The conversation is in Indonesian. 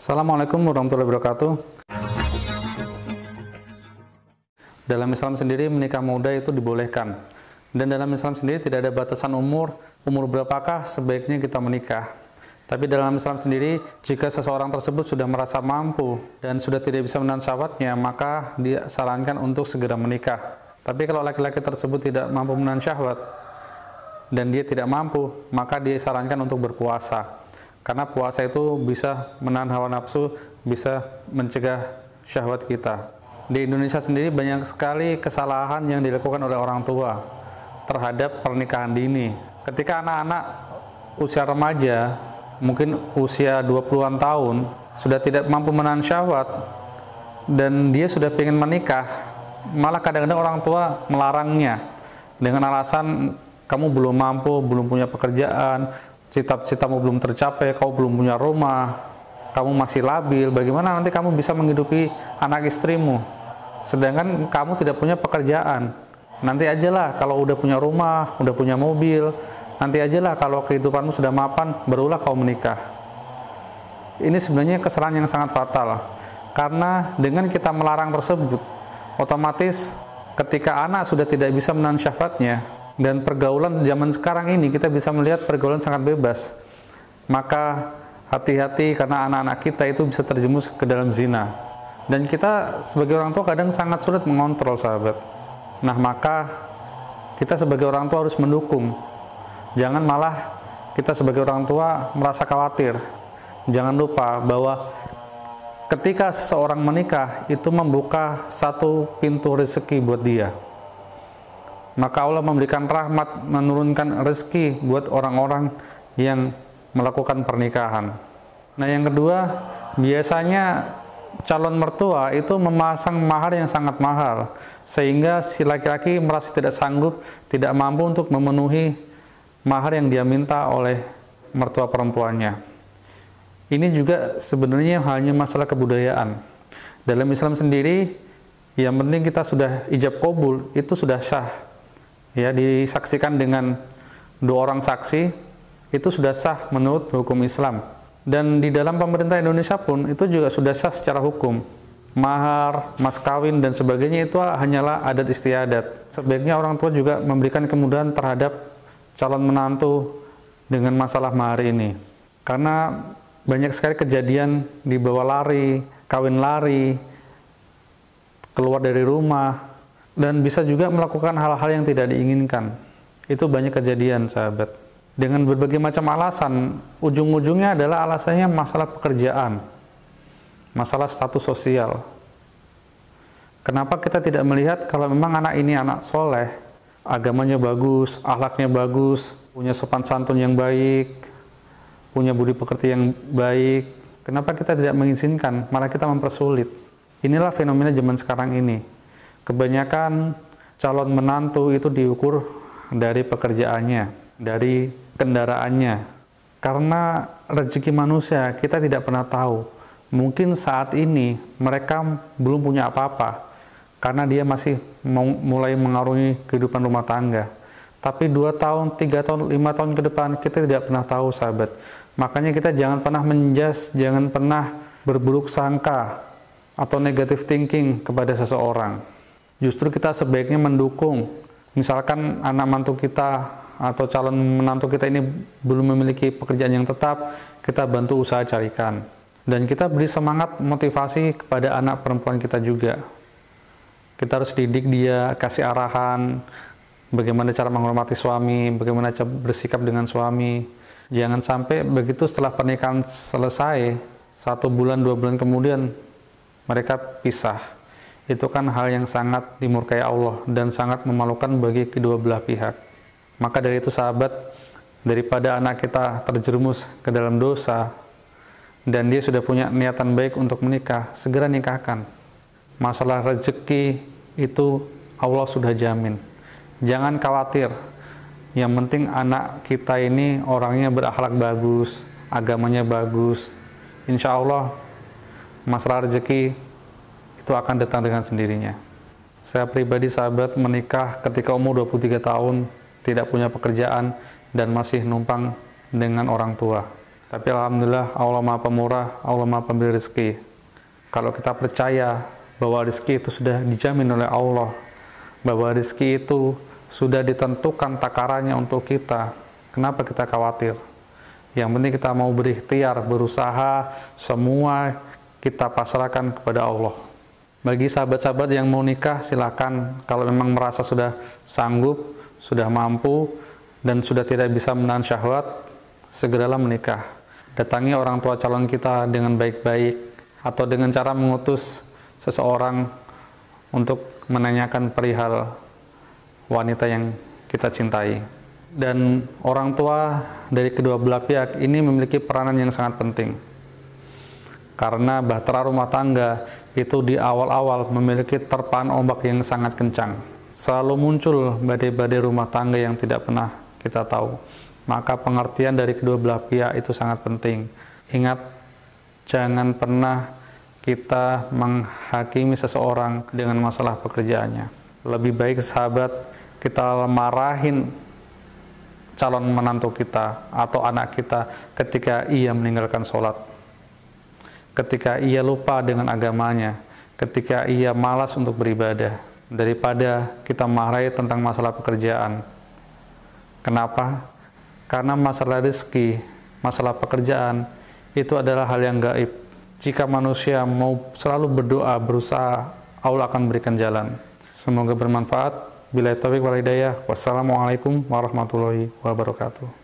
Assalamualaikum warahmatullahi wabarakatuh. Dalam Islam sendiri menikah muda itu dibolehkan. Dan dalam Islam sendiri tidak ada batasan umur berapakah sebaiknya kita menikah. Tapi dalam Islam sendiri, jika seseorang tersebut sudah merasa mampu dan sudah tidak bisa menahan syahwatnya, maka disarankan untuk segera menikah. Tapi kalau laki-laki tersebut tidak mampu menahan syahwat dan dia tidak mampu, maka disarankan untuk berpuasa. Karena puasa itu bisa menahan hawa nafsu, bisa mencegah syahwat kita. Di Indonesia sendiri banyak sekali kesalahan yang dilakukan oleh orang tua terhadap pernikahan dini. Ketika anak-anak usia remaja, mungkin usia 20-an tahun, sudah tidak mampu menahan syahwat dan dia sudah ingin menikah, malah kadang-kadang orang tua melarangnya dengan alasan kamu belum mampu, belum punya pekerjaan, cita-citamu belum tercapai, kau belum punya rumah, kamu masih labil, bagaimana nanti kamu bisa menghidupi anak istrimu? Sedangkan kamu tidak punya pekerjaan. Nanti ajalah kalau udah punya rumah, udah punya mobil, nanti ajalah kalau kehidupanmu sudah mapan, barulah kau menikah. Ini sebenarnya kesalahan yang sangat fatal. Karena dengan kita melarang tersebut, otomatis ketika anak sudah tidak bisa menahan syahwatnya, dan pergaulan zaman sekarang ini kita bisa melihat pergaulan sangat bebas, maka hati-hati karena anak-anak kita itu bisa terjerumus ke dalam zina. Dan kita sebagai orang tua kadang sangat sulit mengontrol, sahabat. Nah, maka kita sebagai orang tua harus mendukung. Jangan malah kita sebagai orang tua merasa khawatir. Jangan lupa bahwa ketika seseorang menikah itu membuka satu pintu rezeki buat dia. Maka Allah memberikan rahmat, menurunkan rezeki buat orang-orang yang melakukan pernikahan. Nah, yang kedua, biasanya calon mertua itu memasang mahar yang sangat mahal, sehingga si laki-laki merasa tidak sanggup, tidak mampu untuk memenuhi mahar yang dia minta oleh mertua perempuannya. Ini juga sebenarnya hanya masalah kebudayaan. Dalam Islam sendiri, yang penting kita sudah ijab qabul, itu sudah sah. Ya, disaksikan dengan 2 orang saksi, itu sudah sah menurut hukum Islam. Dan di dalam pemerintah Indonesia pun itu juga sudah sah secara hukum. Mahar, mas kawin dan sebagainya itu hanyalah adat istiadat. Sebaiknya orang tua juga memberikan kemudahan terhadap calon menantu dengan masalah mahar ini. Karena banyak sekali kejadian dibawa lari, kawin lari, keluar dari rumah, dan bisa juga melakukan hal-hal yang tidak diinginkan. Itu banyak kejadian, sahabat. Dengan berbagai macam alasan, ujung-ujungnya adalah alasannya masalah pekerjaan, masalah status sosial. Kenapa kita tidak melihat kalau memang anak ini anak soleh, agamanya bagus, akhlaknya bagus, punya sopan santun yang baik, punya budi pekerti yang baik, kenapa kita tidak mengizinkan, malah kita mempersulit? Inilah fenomena zaman sekarang ini. Kebanyakan calon menantu itu diukur dari pekerjaannya, dari kendaraannya. Karena rezeki manusia kita tidak pernah tahu. Mungkin saat ini mereka belum punya apa-apa, karena dia masih mulai mengarungi kehidupan rumah tangga. Tapi 2 tahun, 3 tahun, 5 tahun ke depan kita tidak pernah tahu, sahabat. Makanya kita jangan pernah menjas, jangan pernah berburuk sangka atau negative thinking kepada seseorang. Justru kita sebaiknya mendukung. Misalkan anak mantu kita atau calon menantu kita ini belum memiliki pekerjaan yang tetap, kita bantu usaha carikan. Dan kita beri semangat motivasi kepada anak perempuan kita juga. Kita harus didik dia, kasih arahan, bagaimana cara menghormati suami, bagaimana cara bersikap dengan suami. Jangan sampai begitu setelah pernikahan selesai, 1 bulan, 2 bulan kemudian, mereka pisah. Itu kan hal yang sangat dimurkai Allah dan sangat memalukan bagi kedua belah pihak. Maka dari itu, sahabat, daripada anak kita terjerumus ke dalam dosa dan dia sudah punya niatan baik untuk menikah, segera nikahkan. Masalah rezeki itu Allah sudah jamin. Jangan khawatir. Yang penting anak kita ini orangnya berakhlak bagus, agamanya bagus. Insya Allah masalah rezeki itu akan datang dengan sendirinya. Saya pribadi, sahabat, menikah ketika umur 23 tahun, tidak punya pekerjaan, dan masih numpang dengan orang tua. Tapi alhamdulillah Allah Maha Pemurah, Allah Maha Pemberi rezeki. Kalau kita percaya bahwa rezeki itu sudah dijamin oleh Allah, bahwa rezeki itu sudah ditentukan takarannya untuk kita, kenapa kita khawatir? Yang penting kita mau berikhtiar, berusaha, semua kita pasrahkan kepada Allah. Bagi sahabat-sahabat yang mau nikah, silakan. Kalau memang merasa sudah sanggup, sudah mampu, dan sudah tidak bisa menahan syahwat, segeralah menikah. Datangi orang tua calon kita dengan baik-baik, atau dengan cara mengutus seseorang untuk menanyakan perihal wanita yang kita cintai. Dan orang tua dari kedua belah pihak ini memiliki peranan yang sangat penting. Karena bahtera rumah tangga itu di awal-awal memiliki terpaan ombak yang sangat kencang. Selalu muncul badai-badai rumah tangga yang tidak pernah kita tahu. Maka pengertian dari kedua belah pihak itu sangat penting. Ingat, jangan pernah kita menghakimi seseorang dengan masalah pekerjaannya. Lebih baik sahabat kita marahin calon menantu kita atau anak kita ketika ia meninggalkan sholat, ketika ia lupa dengan agamanya, ketika ia malas untuk beribadah, daripada kita marahi tentang masalah pekerjaan. Kenapa? Karena masalah rezeki, masalah pekerjaan itu adalah hal yang gaib. Jika manusia mau selalu berdoa, berusaha, Allah akan berikan jalan. Semoga bermanfaat. Billahi taufiq wal hidayah. Wassalamualaikum warahmatullahi wabarakatuh.